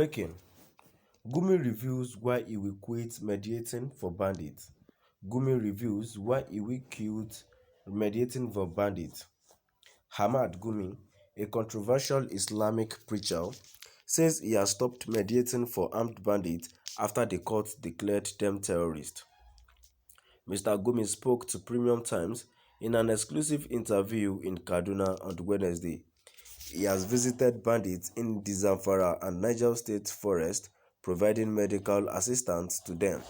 Breaking: Gumi reveals why he will quit mediating for bandits. Gumi reveals why he will quit mediating for bandits. Ahmad Gumi, a controversial Islamic preacher, says he has stopped mediating for armed bandits after the court declared them terrorists. Mr. Gumi spoke to Premium Times in an exclusive interview in Kaduna on Wednesday. He has visited bandits in the Zamfara and Niger State forest, providing medical assistance to them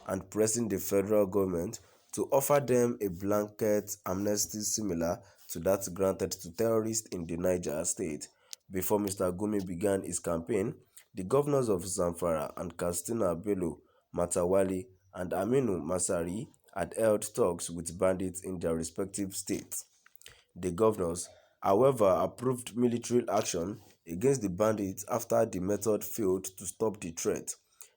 and pressing the federal government to offer them a blanket amnesty similar to that granted to terrorists in the Niger State. Before Mr. Gumi began his campaign, the governors of Zamfara and Katsina Bello, Matawali, and Aminu Masari had held talks with bandits in their respective states. The governors, however, approved military action against the bandits after the method failed to stop the threat.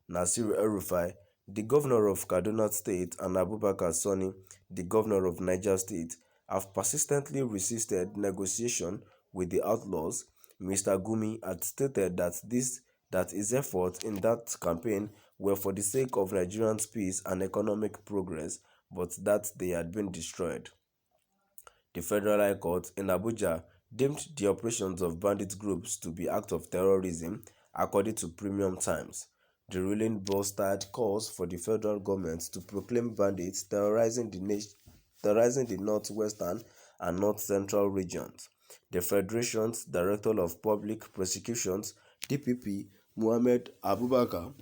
Nasir El-Rufai, the governor of Kaduna State, and Abubakar Sani, the governor of Niger State, have persistently resisted negotiation with the outlaws. Mr. Gumi had stated that his efforts in that campaign were for the sake of Nigerians' peace and economic progress, but that they had been destroyed. The Federal High Court in Abuja deemed the operations of bandit groups to be acts of terrorism, according to Premium Times. The ruling bolstered calls for the federal government to proclaim bandits terrorizing the northwestern and north-central regions. The Federation's Director of Public Prosecutions, DPP, Mohammed Abubakar,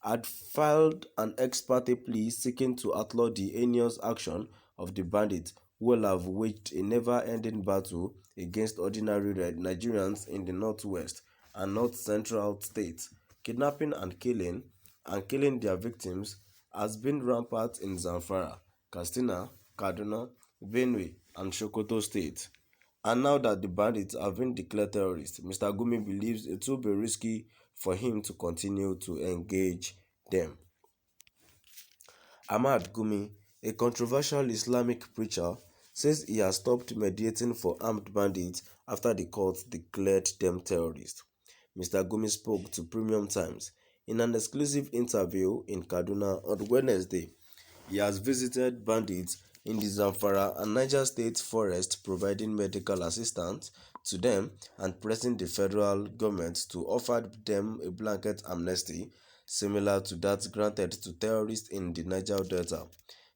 had filed an ex parte plea seeking to outlaw the heinous action of the bandits who have waged a never-ending battle against ordinary Nigerians in the northwest and north-central states. Kidnapping and killing their victims has been rampant in Zamfara, Katsina, Kaduna, Benue, and Sokoto states. And now that the bandits have been declared terrorists, Mr. Gumi believes it will be risky for him to continue to engage them. Ahmad Gumi, a controversial Islamic preacher, says he has stopped mediating for armed bandits after the court declared them terrorists. Mr. Gumi spoke to Premium Times in an exclusive interview in Kaduna on Wednesday. He has visited bandits in the Zamfara and Niger State forest, providing medical assistance to them and pressing the federal government to offer them a blanket amnesty similar to that granted to terrorists in the Niger Delta.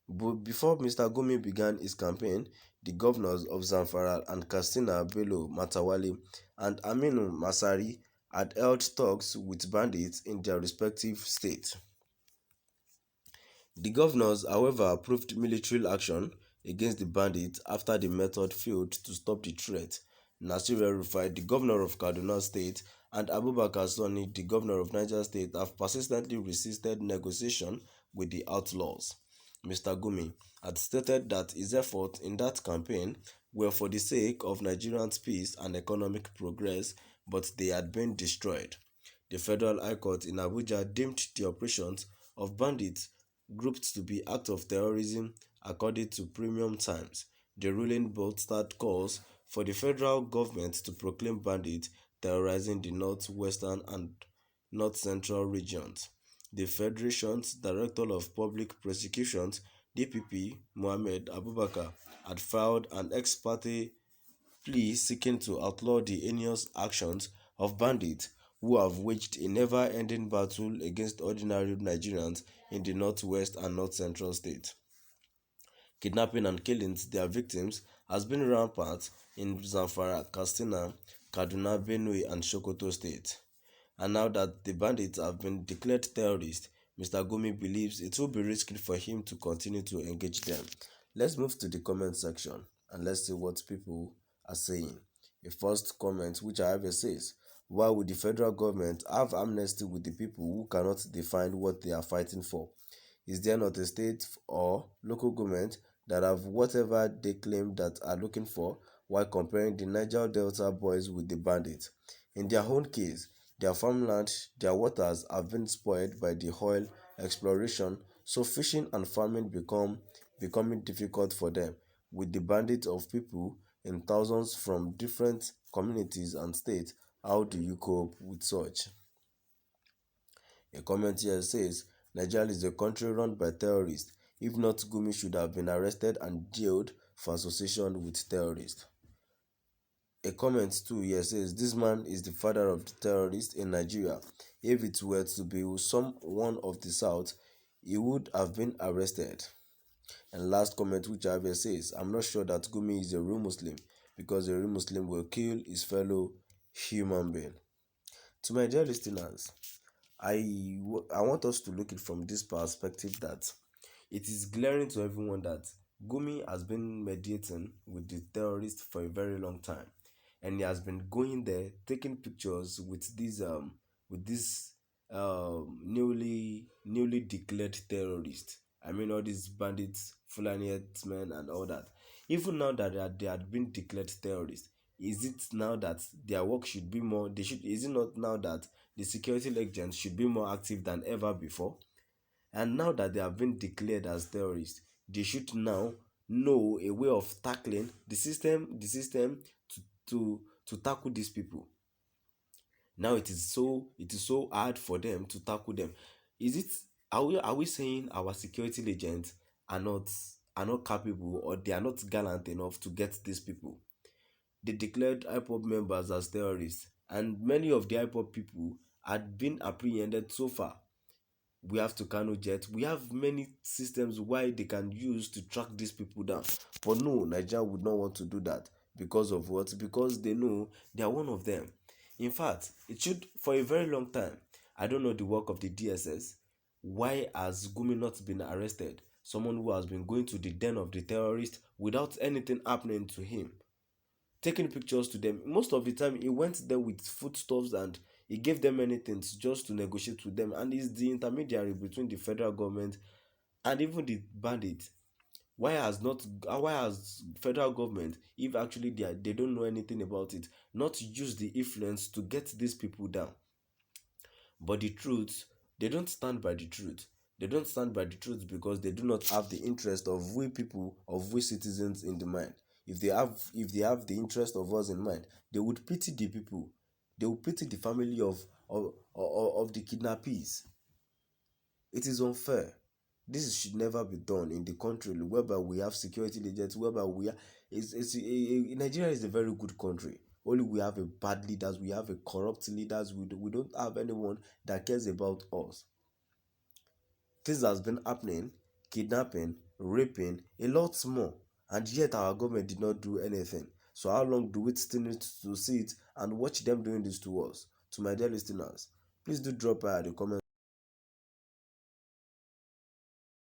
But before Mr. Gumi began his campaign, the governors of Zamfara and Katsina Bello Matawali and Aminu Masari had held talks with bandits in their respective states. The governors, however, approved military action against the bandits after the method failed to stop the threat. Nasir El-Rufai, the governor of Kaduna State, and Abubakar Sani, the governor of Niger State, have persistently resisted negotiation with the outlaws. Mr. Gumi had stated that his efforts in that campaign were for the sake of Nigerians' peace and economic progress, but they had been destroyed. The Federal High Court in Abuja deemed the operations of bandits groups to be acts of terrorism, according to Premium Times. The ruling bolstered calls for the federal government to proclaim bandits terrorizing the northwestern and north-central regions. The Federation's Director of Public Prosecutions, DPP, Mohammed Abubakar, had filed an ex parte plea seeking to outlaw the heinous actions of bandits who have waged a never-ending battle against ordinary Nigerians in the northwest and north-central states. Kidnapping and killing their victims has been rampant in Zamfara, Katsina, Kaduna, Benue, and Sokoto states. And now that the bandits have been declared terrorists, Mr. Gumi believes it will be risky for him to continue to engage them. Let's move to the comment section and let's see what people are saying. A first comment which however says, why would the federal government have amnesty with the people who cannot define what they are fighting for? Is there not a state or local government that have whatever they claim that are looking for, while comparing the Niger Delta boys with the bandits? In their own case, their farmland, their waters have been spoiled by the oil exploration, so fishing and farming becoming difficult for them. With the bandits of people in thousands from different communities and states, how do you cope with such? A comment here says, Nigeria is a country run by terrorists. If not, Gumi should have been arrested and jailed for association with terrorists. A comment too here says, this man is the father of the terrorists in Nigeria. If it were to be someone of the South, he would have been arrested. And last comment which I have here says, I'm not sure that Gumi is a real Muslim because a real Muslim will kill his fellow human being. To my dear listeners, I want us to look at it from this perspective that it is glaring to everyone that Gumi has been mediating with the terrorists for a very long time, and he has been going there taking pictures with these newly declared terrorists. I mean all these bandits, Fulani men and all that. Even now that they had been declared terrorists, is it now that their work should be more? They should. Is it not now that the security agents should be more active than ever before? And now that they have been declared as terrorists, they should now know a way of tackling the system to to tackle these people. Now it is so hard for them to tackle them. Is it are we saying our security agents are not are not capable, or they are not gallant enough to get these people? They declared Ipob members as terrorists, and many of the Ipob people had been apprehended so far. We have to Kanu jet. We have many systems why they can use to track these people down. But no, Nigeria would not want to do that. Because of what? Because they know they are one of them. In fact, it should for a very long time. I don't know the work of the DSS. Why has Gumi not been arrested? Someone who has been going to the den of the terrorists without anything happening to him, taking pictures to them. Most of the time, he went there with foodstuffs and he gave them anything just to negotiate with them. And he's the intermediary between the federal government and even the bandits. Why has federal government, if actually they don't know anything about it, not use the influence to get these people down? But the truth, they don't stand by the truth. They don't stand by the truth because they do not have the interest of we people, of we citizens in the mind. If they have the interest of us in mind, they would pity the people. They would pity the family of the kidnappees. It is unfair. This should never be done in the country whereby we have security agents, whereby we are. Nigeria is a very good country. Only we have a bad leaders, we have a corrupt leaders, we don't have anyone that cares about us. Things has been happening, kidnapping, raping, a lot more, and yet our government did not do anything. So how long do we still need to see it and watch them doing this to us? To my dear listeners, please do drop by the comment